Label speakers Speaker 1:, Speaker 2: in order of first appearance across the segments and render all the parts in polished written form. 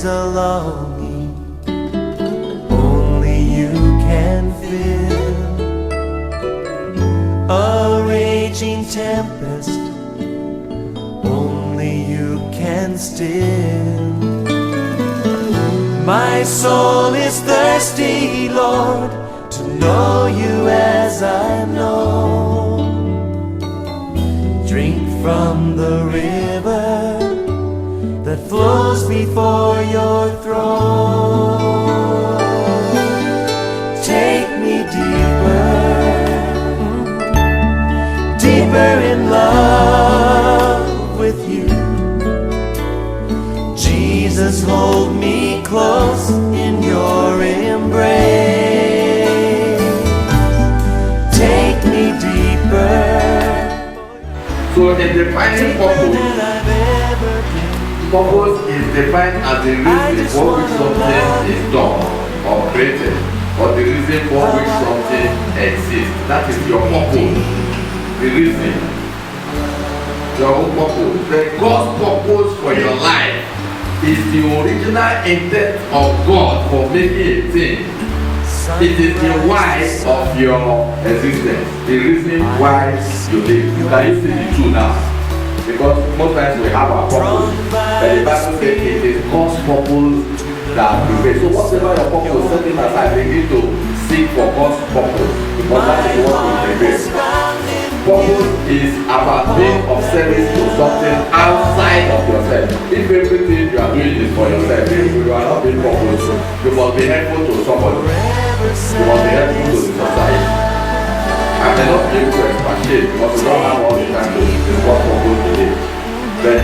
Speaker 1: is a longing only you can fill, a raging tempest only you can still. My soul is thirsty, Lord, to know you as I know. Drink from the river that flows before your throne. Take me deeper, deeper in love with you. Jesus, hold me close in your embrace. Take me deeper.
Speaker 2: So in defining purpose is defined as the reason for which something is done or created, or the reason for which something exists. That is your purpose. The reason. Your own purpose. The God's purpose for your life is the original intent of God for making a thing. It is the why of your existence, the reason why you live. You can see the two now. Because most times we have our purpose, but the Bible says it is God's purpose that prevails. So whatever your purpose, setting aside, begin to seek for God's purpose, because that is what will prevail. Purpose is about being of service to something outside of yourself. If everything you are doing is for yourself, if you are not being purposeful, you must be helpful to somebody. You must be helpful to the society. I may not be able to expatiate because we don't have all the time to discuss purpose today. But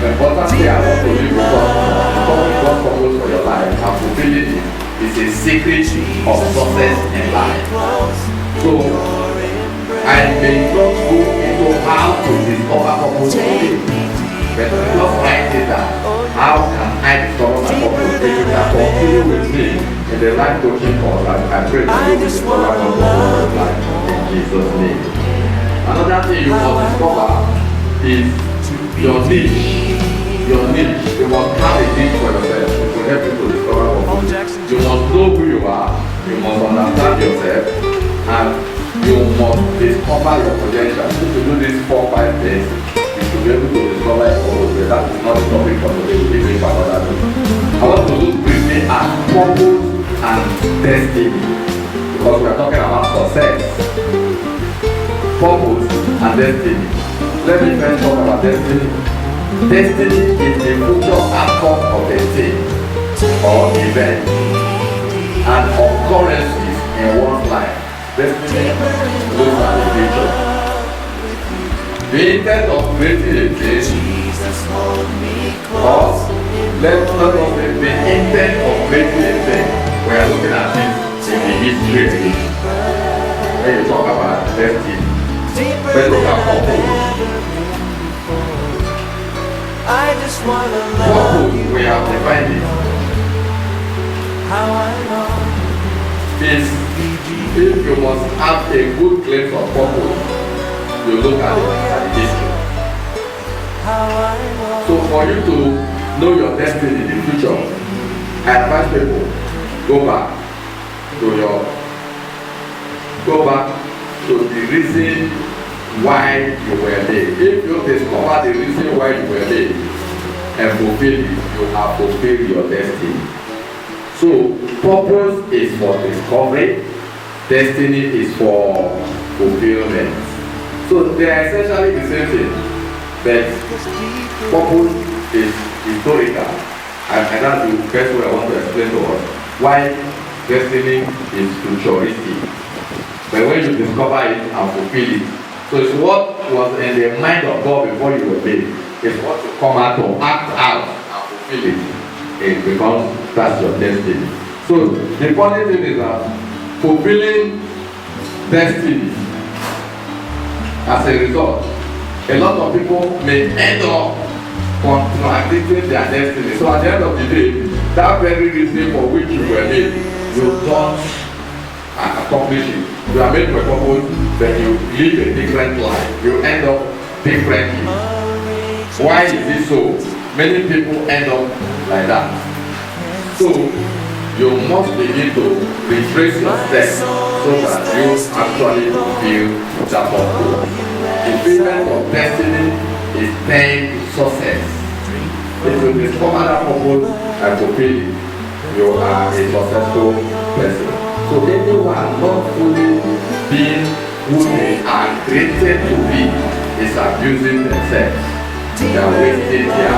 Speaker 2: the important thing I want to leave with God's purpose for your life and fulfilling it is a secret of success in life. So I may not go into how to discover purpose today, but just write it down. How can I discover my purpose? If you can continue with me in the life coaching course, I pray that you will discover your purpose in life in Jesus' name. Another thing you must discover is your niche. Your niche. You must have a niche for yourself. It will help you to discover purpose. You must know who you are. You must understand yourself. And you must discover your potential. If you do these 4-5 things, you should be able to discover your purpose. That is not the topic for today. We'll leave it for another day. I want to look briefly at purpose and destiny, because we are talking about success. Purpose and destiny. Let me first talk about destiny. Destiny is the future outcome of a thing or event and occurrences in one's life. Destiny looks at the future. The intent of creating a thing, or let's not say the intent of creating a thing. We are looking at it in the history when you talk about destiny. Let's look at purpose. Purpose, we have defined it. Is if you must have a good glimpse of purpose, you look at the history. So for you to know your destiny in the future, I advise people go back to the reason why you were made. If you discover the reason why you were made and fulfill it, you have fulfilled your destiny. So purpose is for discovery, destiny is for fulfillment. So they are essentially the same thing, but purpose is historical, and that's the best way I want to explain to us why destiny is futuristic. But when you discover it and fulfill it, so it's what was in the mind of God before you were made. It's what you come out to act out and fulfill it. It becomes, that's your destiny. So the funny thing is that fulfilling destiny, as a result, a lot of people may end up contradicting their destiny. So at the end of the day, that very reason for which you were made, you don't accomplish it. You are made for a purpose, then you live a different life. You end up differently. Why is it so? Many people end up like that. So you must begin to retrace your steps so that you actually fulfill that purpose. Fulfillment of destiny is then success. If you discover that purpose and fulfill it, you are a successful person. So anyone not fully being who they are created to be is abusing themselves. They are wasting their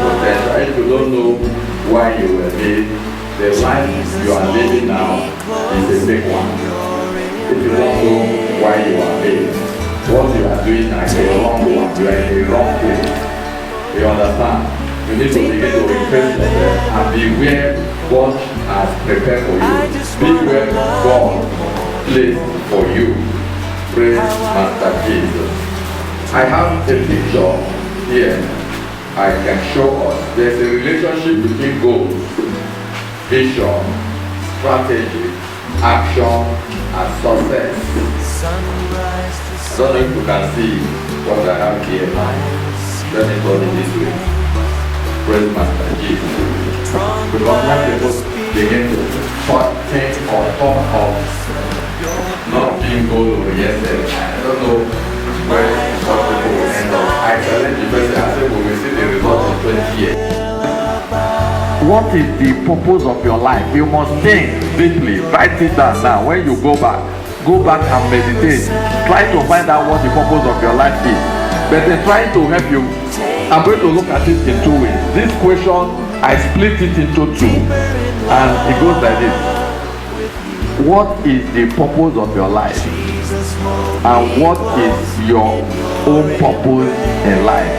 Speaker 2: potential. If you don't know why you were made, the life you are living now is a big one. If you don't know why you are made, what you are doing now is a wrong one. You are in the wrong place. You understand? You need to begin to retrace yourself and be where God has prepared for you. Be where God placed for you. Praise Master Jesus. I have a picture here. I can show us. There's a relationship between goals, vision, strategy, action, and success. I don't know if you can see what I have here. Let me turn it this way. Praise Master Jesus. Because when people begin to think or talk of not being goal-oriented, I don't know where some people will end up. I challenge the person, I say we will see the result in 20 years. What is the purpose of your life? You must think deeply. Write it down now. When you go back and meditate. Try to find out what the purpose of your life is. But in trying to help you, I'm going to look at it in two ways. This question, I split it into two. And it goes like this. What is the purpose of your life? And what is your own purpose in life?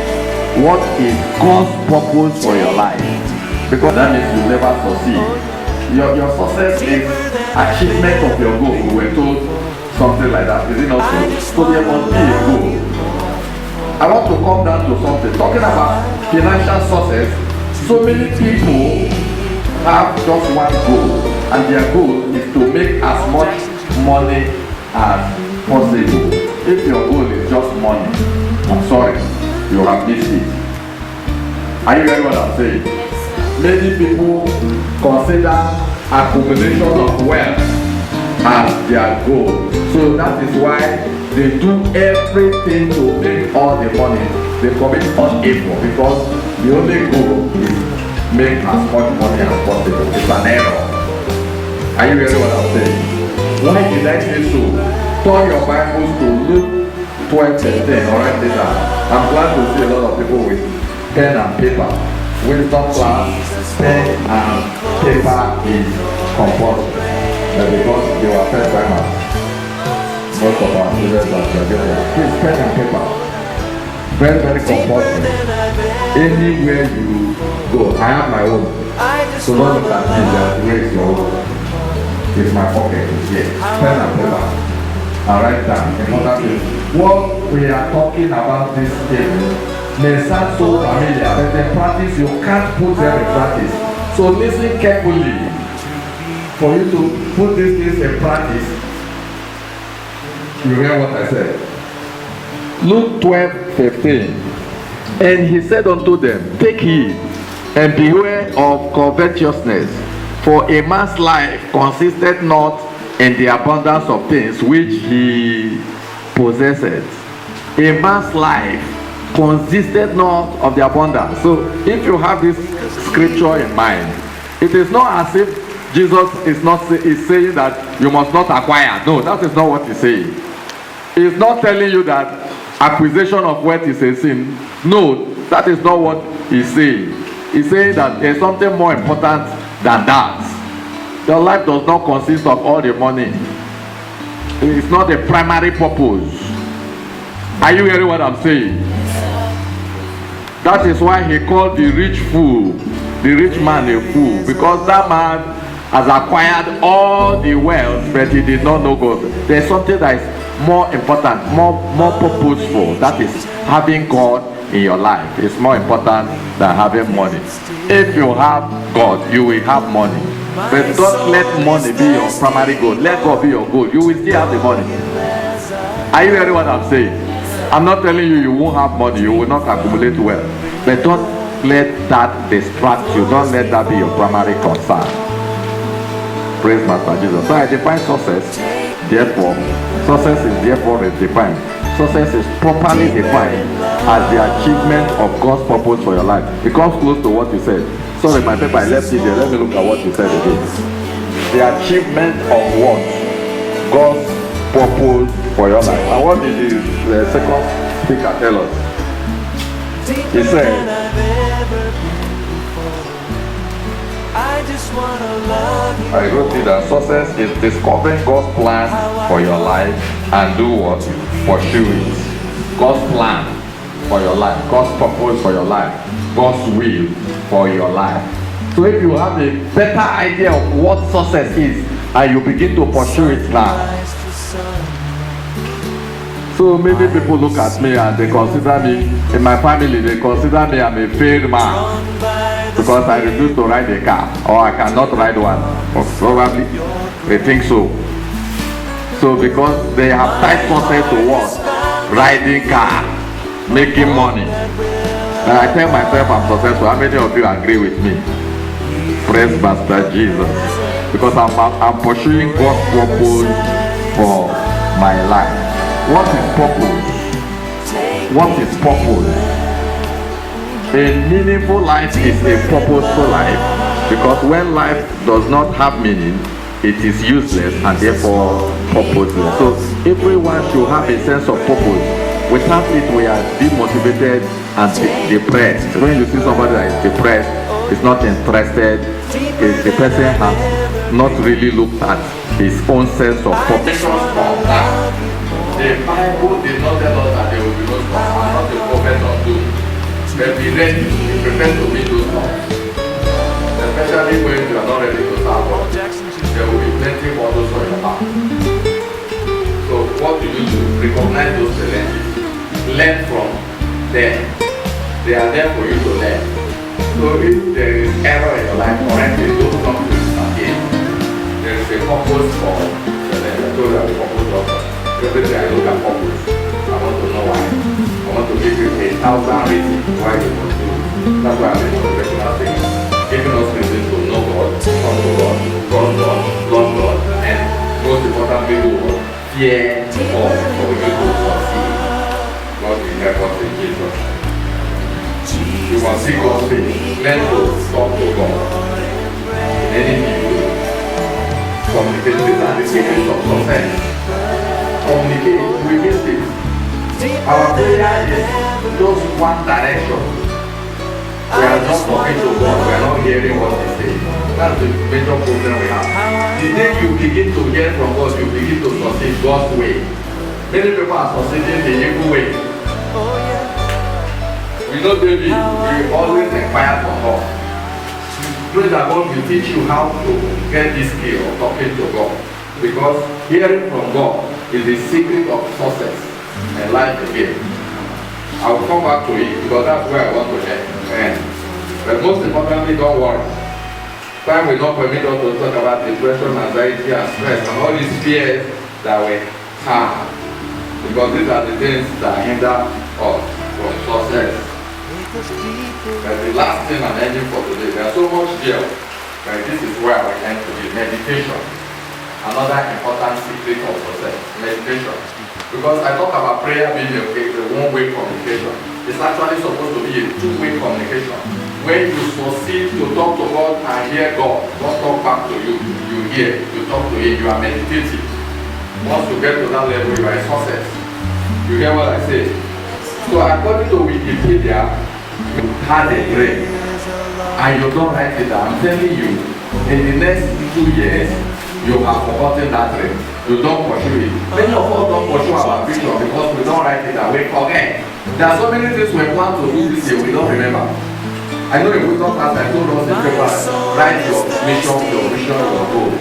Speaker 2: What is God's purpose for your life? Because that means you never succeed. Your success is achievement of your goal. We were told something like that. Is it not so? So there must be a goal. I want to come down to something. Talking about financial success, so many people have just one goal, and their goal is to make as much money as possible. If your goal is just money, I'm sorry, you have missed it. Are you hearing what I'm saying? Many people consider accumulation of wealth as their goal. So that is why they do everything to make all the money. They commit unequal because the only goal is make as much money as possible. It's an error. Are you hearing what I'm saying? Why did I say so? Turn your Bibles to Luke 12:13. Alright, later. I'm glad to see a lot of people with pen and paper. Wisdom class, pen and paper is compulsory. Because they were first timers. Most of our students are graduated. Please, pen and paper. Very, very compulsory. Anywhere you go, I have my own. So don't look at me, just raise your own. It's my pocket, it's here. Pen and paper. I'll write down in order to. What we are talking about this evening may sound so familiar, but in practice you can't put them in practice. So listen carefully. For you to put these things in practice, you hear what I said. Luke 12:15. And he said unto them, take heed and beware of covetousness, for a man's life consisteth not in the abundance of things which he possesseth. A man's life consisted not of the abundance. So if you have this scripture in mind, it is not as if Jesus is saying that you must not acquire. No, that is not what he's saying. He's not telling you that acquisition of wealth is a sin. No, that is not what he's saying. He's saying that there's something more important than that. Your life does not consist of all the money. It's not the primary purpose. Are you hearing what I'm saying? That is why he called the rich fool, the rich man a fool, because that man has acquired all the wealth, but he did not know God. There's something that is more important, more purposeful. That is having God in your life. It's more important than having money. If you have God, you will have money. But don't let money be your primary goal. Let God be your goal. You will still have the money. Are you hearing what I'm saying? I'm not telling you you won't have money. You will not accumulate wealth. But don't
Speaker 3: let that distract you. Don't let that be your primary concern. Praise Master Jesus. So I define success. Therefore, success is therefore defined. Success is properly defined as the achievement of God's purpose for your life. It comes close to what you said. Sorry, my paper, I left it there. Let me look at what you said again. The achievement of what? God's purpose for your life. And what did the second speaker tell us? He said, I wrote it that success is discovering God's plan for your life and do what? Pursue it. God's plan for your life, God's purpose for your life, God's will for your life. So if you have a better idea of what success is and you begin to pursue it now. So many people look at me and they consider me, in my family, they consider me I'm a failed man because I refuse to ride a car or I cannot ride one. Or probably they think so. So because they have tied success to what? Riding car, making money. And I tell myself I'm successful. How many of you agree with me? Praise Master Jesus. Because I'm pursuing God's purpose for my life. What is purpose? What is purpose? A meaningful life is a purposeful life, because when life does not have meaning, it is useless and therefore purposeless. So everyone should have a sense of purpose. Without it, we are demotivated and depressed. When you see somebody that is depressed, is not interested, the person has not really looked at his own sense of purpose.
Speaker 2: The Bible did not tell us that there will be no storm. I'm not a prophet of doom. But be ready, be prepared to meet those storms. Especially when you are not ready to serve God. There will be plenty of others on your path. So what do? Recognize those challenges. Learn from them. They are there for you to learn. So if there is error in your life, correct it. Don't come to it again. There is a purpose for the purpose of every day I look at purpose, I want to know why. I want to give you 1,000 reasons why you must do it. That's why I'm in motivational things. Giving us reasons to know God, come to God, trust God, love God, and most importantly, do what? Fear God for you to succeed. God will help us in Jesus. You must see God's face. Learn to talk to God. Anything you do. Communicate with that is giving some success. Communicate with it. Our prayer is just one direction. We are not talking to God, we are not hearing what He says. That's the major problem we have. The day you begin to hear from God, you begin to succeed God's way. Many people are succeeding the evil way. We know David, we always inquire from God. Pray that God will teach you how to get this skill of talking to God. Because hearing from God is the secret of success and life again. I will come back to it because that's where I want to end. But most importantly, don't worry. Time will not permit us to talk about depression, anxiety, and stress, and all these fears that we have. Because these are the things that hinder us from success. But the last thing I'm ending for today, there's so much here, but this is where I end today. Meditation. Another important secret of success, meditation. Because I talk about prayer being a one-way communication. It's actually supposed to be a two-way communication. When you succeed to talk to God and hear God, God talk back to you, you hear, you talk to Him, you are meditating. Once you get to that level, you are a success. You hear what I say? So according to Wikipedia, you had a dream and you don't write it down. I'm telling you, in the next 2 years, you have forgotten that dream. You don't pursue it. Many of us don't pursue our vision because we don't write it down. We forget. There are so many things we plan to do this year we don't remember. I know in wisdom class I told us in paper, write your mission, your vision, your goal.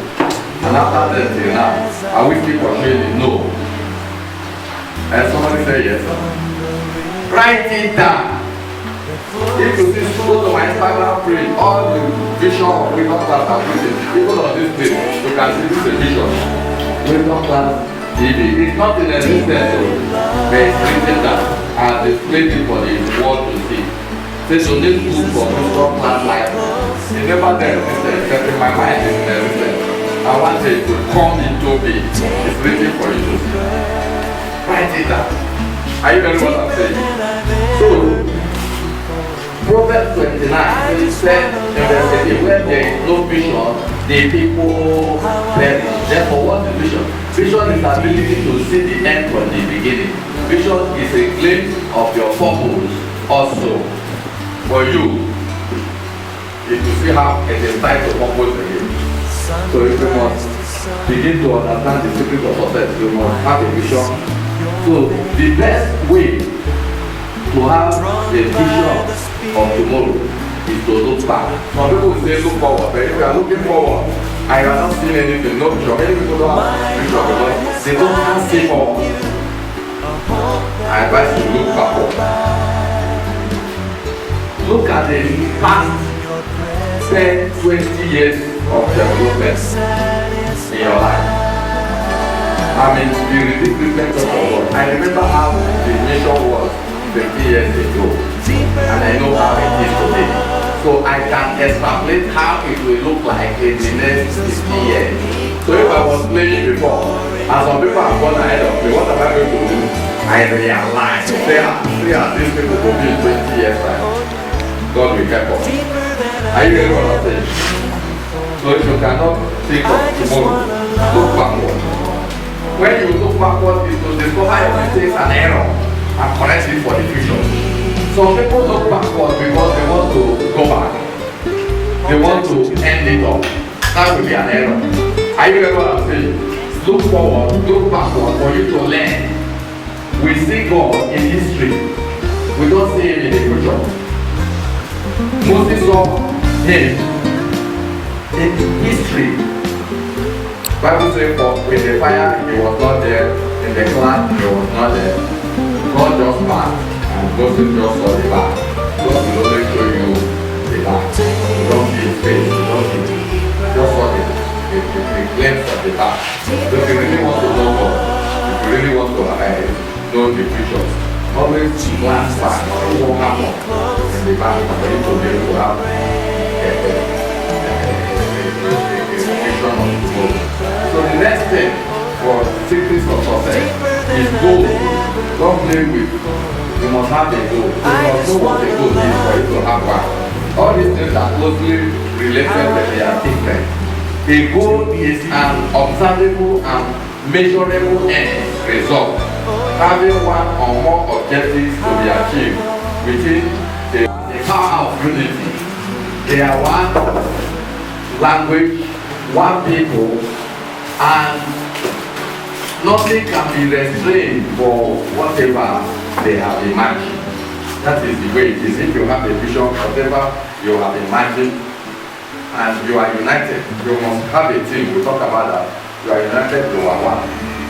Speaker 2: And after that till now, are we still pursuing it? No. And somebody say yes. Write it down. If you see, go to my Instagram page, all the vision of wisdom class are written. Even on this page, you can see this is a vision. Wisdom class TV. It's not in existence, so but it's written down and displayed it for the world to see. Say so this book for wisdom plant life. It never there except in my mind is written. I want it to come into me. It's written for you to see. Write it down. Are you hearing what I'm saying? So Proverbs 29 said in verse 18, where there is no vision, the people perish. Therefore, what is vision? Vision is the ability to see the end from the beginning. Vision is a glimpse of your purpose also. For you, is to see how it is tied to purpose again. So if you must begin to understand the secret of success, you must have a vision. So the best way to have a vision of tomorrow is to look back. Some people say look forward, but if you are looking forward and you are not seeing anything, no vision. Many people don't have vision because they don't have see forward. I advise you to look backward. Look at the past 10, 20 years of development in your life. I mean, the ridiculousness of the world. I remember how the nation was 50 years ago, and I know how it is today. So I can extrapolate how it will look like in the next 50 years. So if I was playing before, and some people have gone ahead of me, what am I going to do? I realize, these people will be in 20 years time. God will help us. Are you hearing what I'm saying? So if you cannot think of tomorrow, look backward. When you look backward, it will discover your mistakes and error and correct it for the future. Some people look backward because they want to go back. They want to end it up. That will be an error. Are you hearing what I'm saying? Look forward, look backward for you to learn. We see God in history. We don't see Him in the future. Moses saw Him in history. Bible says, for with the fire He was not there, in the cloud He was not there. God just passed, and Moses just saw the back. God will only show you the back. You don't see His face, you don't see it. Just saw the glimpse of the back. So if you really want to know God, if you really want to know the future, always glance back, what will happen in the back for you to be able to have a vision of tomorrow. So the next thing for secrets of success is goal. Don't play with. You must have a goal. You must know what a goal is for you to have one. All these things are closely related, but they are different. A goal is an observable and measurable end result, having one or more objectives to be achieved within the power of unity. They are one language, one people, and nothing can be restrained for whatever they have imagined. That is the way it is. If you have a vision, whatever you have imagined, and you are united, you must have a team. We talk about that. You are united, you are one.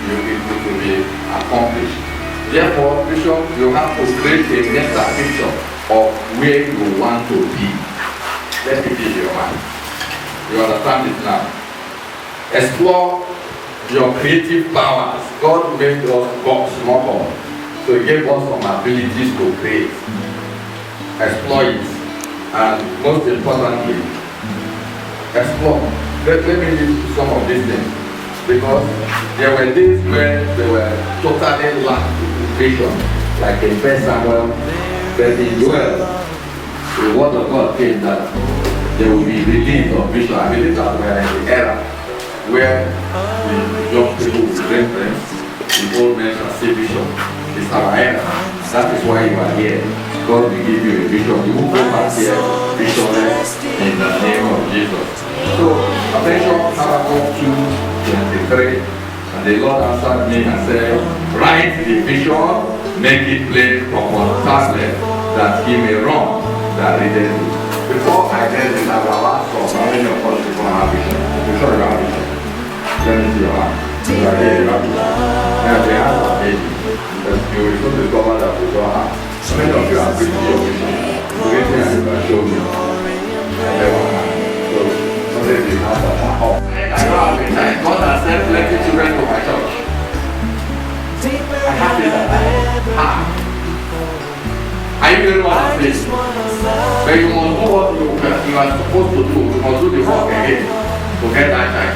Speaker 2: It will be accomplished. Therefore, Bishop, you have to create a mental picture of where you want to be. Let me give you one. You understand it now? Explore your creative powers. God made us God small, so He gave us some abilities to create. Explore it, and most importantly, explore. Let me give you some of these things, because there were days where they were totally lack vision, like in 1 Samuel, but in Joel, the word of God came that there will be release of vision. I believe that we are in the era where the young people will reference, the old men shall see vision. It's our era. That is why you are here. God will give you a vision. You will go back here visionless in the name of Jesus. So, attention, Habakkuk 2:23, and the Lord answered me and said, write the vision, make it plain upon tablet, that he may run that readeth it. Before I get this, I will ask for how many of us people have vision. You sure you have vision? Let me see your hand. You are here, you have vision. Now the hands are baby. But you will soon discover that you don't have. So many of you have written your vision. Written and you can show me. And everyone has. So, something is not that I don't have a time. God has sent plenty children to my church. I have it that I have. Are you hearing what I'm saying? But you must do what you are supposed to do. You must do the work again to get that time.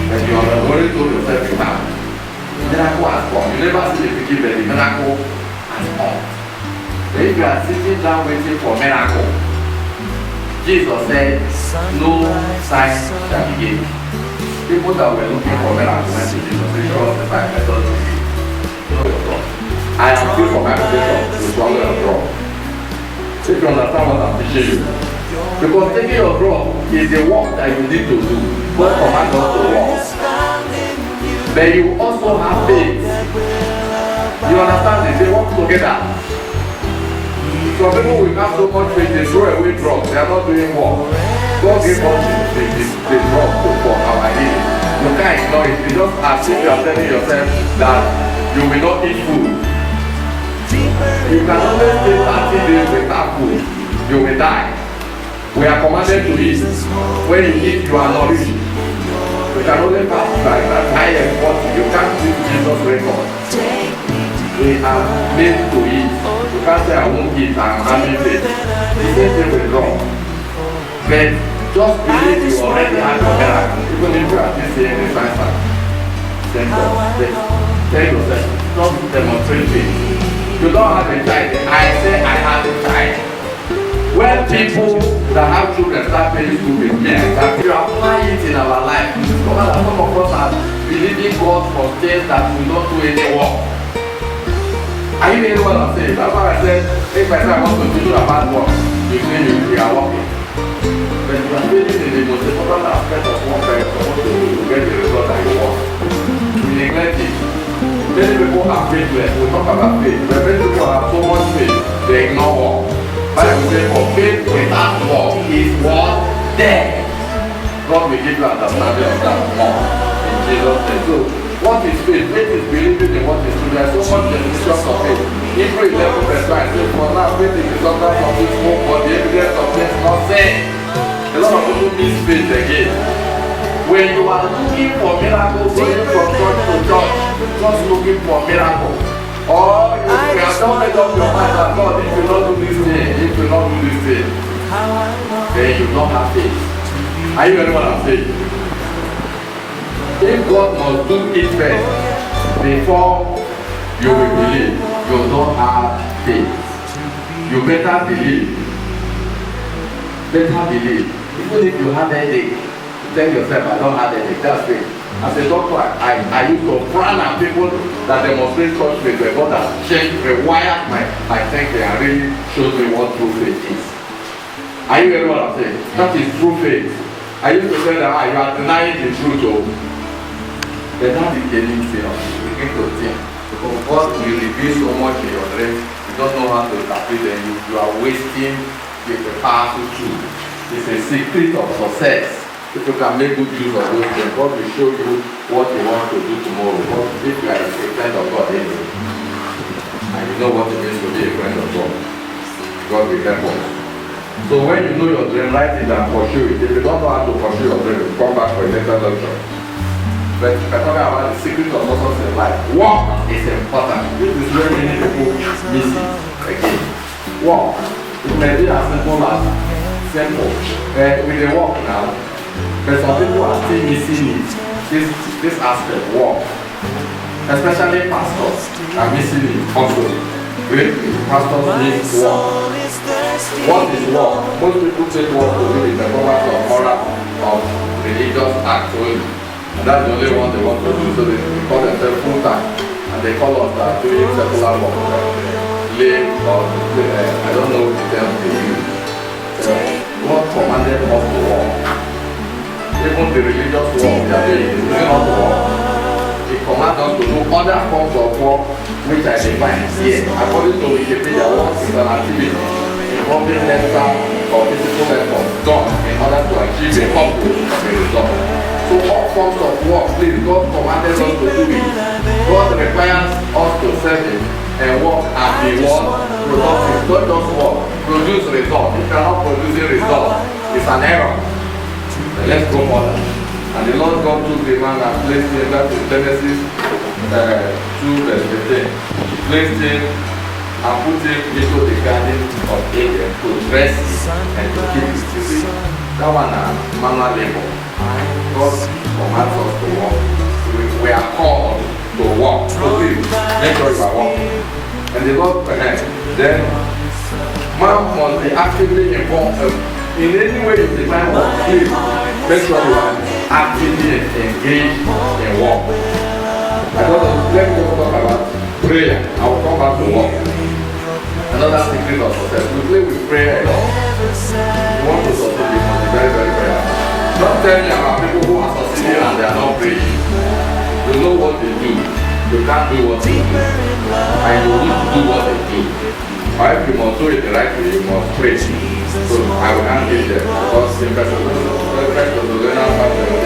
Speaker 2: And you are already told yourself you have. Miracle has come. You never see the picture, but the miracle has come. But if you are sitting down waiting for miracle, Jesus said, no sign shall be given. People that were looking for miracle went to Jesus. They show us the sign method to give. I am free from my position to swallow your drug. If you understand what I'm teaching you. Because taking your drug is the work that you need to do. God commands us to walk. But you also have faith. You understand this? They work together. Some people will have so much faith, they throw away drugs. They are not doing work. God gave us the drug for our healing. You can't ignore it. It's just as if you are telling yourself that you will not eat food. You can always stay 30 days without food. You will die. We are commanded to eat. When you eat, you are nourished. You can only pass by that high and 40. You can't beat Jesus' record. We are made to eat. You can't say I won't eat, I'm having faith. The same thing with wrong. But just believe you already have your miracle. Even if you are still saying the sign. Tell yourself, don't demonstrate faith. You don't have a child. I say I have a child. When people that have children start paying school with me, we apply it in our life. Some of us are believing God for things that will not do any work. Are you hearing what I'm saying? That's why I said, if I say I want to do a bad work, you say you are working. But you are failing in the most important aspect of what you are supposed to do to get the result that you want. We neglect it. Many people are faithless. We talk about faith. But many people have so much faith, they ignore work. Bible says, for faith without work is what? Dead. God will give you understanding of that more. In Jesus' name. So, what is faith? Faith is believing in what is true. There is so much definition of faith. Hebrews 11 verse 9 says, for now faith is the substance of this hope, but the evidence of things not seen. A lot of people miss faith again. When you are looking for miracles, going from church to church, just looking for miracles. Or you have not made up your mind that God, if you not do this thing, if you not do this thing, then you don't have faith. Are you hearing what I'm saying? If God must do it first before you will believe, you don't have faith. You better believe. Better believe. Even if you have a headache, tell yourself, I don't have a headache. That's faith. As a doctor, I used to frown at people that demonstrate such faith, but God has changed, rewired my thinking and really shows me what true faith is. Are you hearing what I'm saying? That is true faith. I used to say that you are denying the truth. But that is the living sin of you. You begin to think. Because God will reveal so much in your dreams, you don't know how to interpret them. You are wasting with a powerful tool. It's a secret of success. If you can make good use of those things, God will show you what you want to do tomorrow. Because if you are a friend of God anyway, and you know what it means to be a friend of God, God will help us. So when you know your dream, write it and pursue it. If you don't know how to pursue your dream, come back for a later lecture. But if I'm talking about the secret of success in life, work is important. This is where many people miss it again. Work. It may be as simple as simple. With the work now, but some people are still missing it. This aspect, work. Especially pastors are missing it also. Pastors need work. What is work? Most people take work to do with the performance of moral of religious acts only. And that's the only one they want to do, so they call themselves full time. And they call us that doing secular work. Lame or I don't know the term they use. God commanded us to work. Even the religious work they are doing is not work. He commands us to do other forms of work which I define here. According to Wikipedia, work is an activity involving mental or physical effort done in order to achieve a purpose of a result. So all forms of work, please, God commanded us to do it. God requires us to serve Him and work and be what? Productive. Not just work, produce result. If you are not producing result, it's an error. But let's go further. And the Lord God took the man and placed him, that is Genesis 2 verse 15. He placed him and put him into the garden of Eden to dress him and to keep his children. That one manual labor. God commands us to work. We are called to work. So please, make sure you are working. And the Lord then man must be actively involved. In any way you define work, please make sure you are actively engaged in work. I don't know, let me talk about prayer. I will come back to work. Another secret of success. We play with prayer a lot. You want to succeed, you must be very, very prayerful. Don't tell me about people who are succeeding and they are not praying. You know what they do. You can't do what they do. And you need to do what they do. Or if you must do it the right way, you must pray. So I will hand it there. Because in fact, the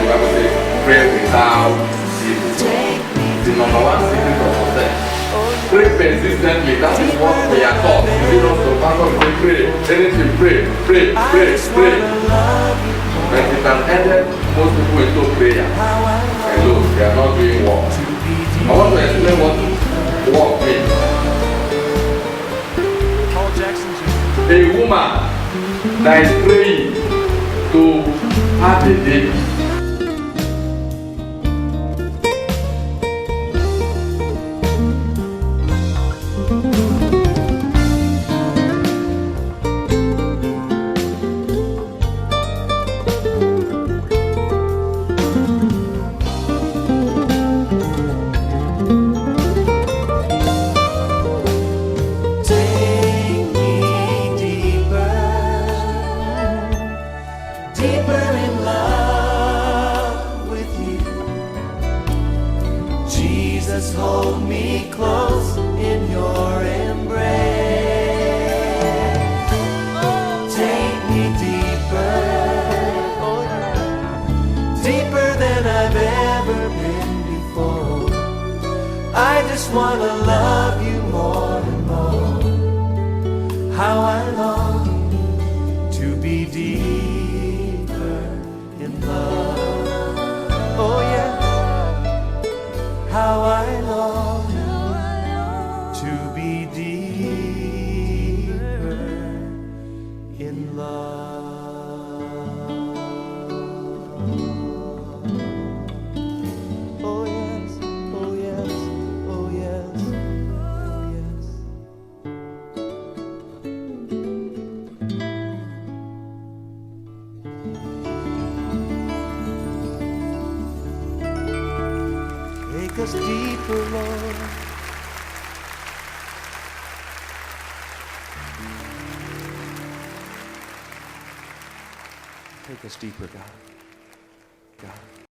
Speaker 2: Bible says, pray without ceasing. The number one secret of success. Pray persistently. That is what we are taught. You know, so pastor will say, pray. Anything, pray. But it has ended most people into prayer. Hello, they are not doing work. I want to explain what work means. A woman that is praying to have a baby.
Speaker 1: Hold me close in your embrace. Take me deeper, deeper than I've ever been before. I just wanna love you more and more. How I long to be deeper in love. Oh yeah. How I long to be deeper in love. Oh yes, oh yes, oh yes, oh yes. Take us deeper, Lord. Take us deeper, God. God.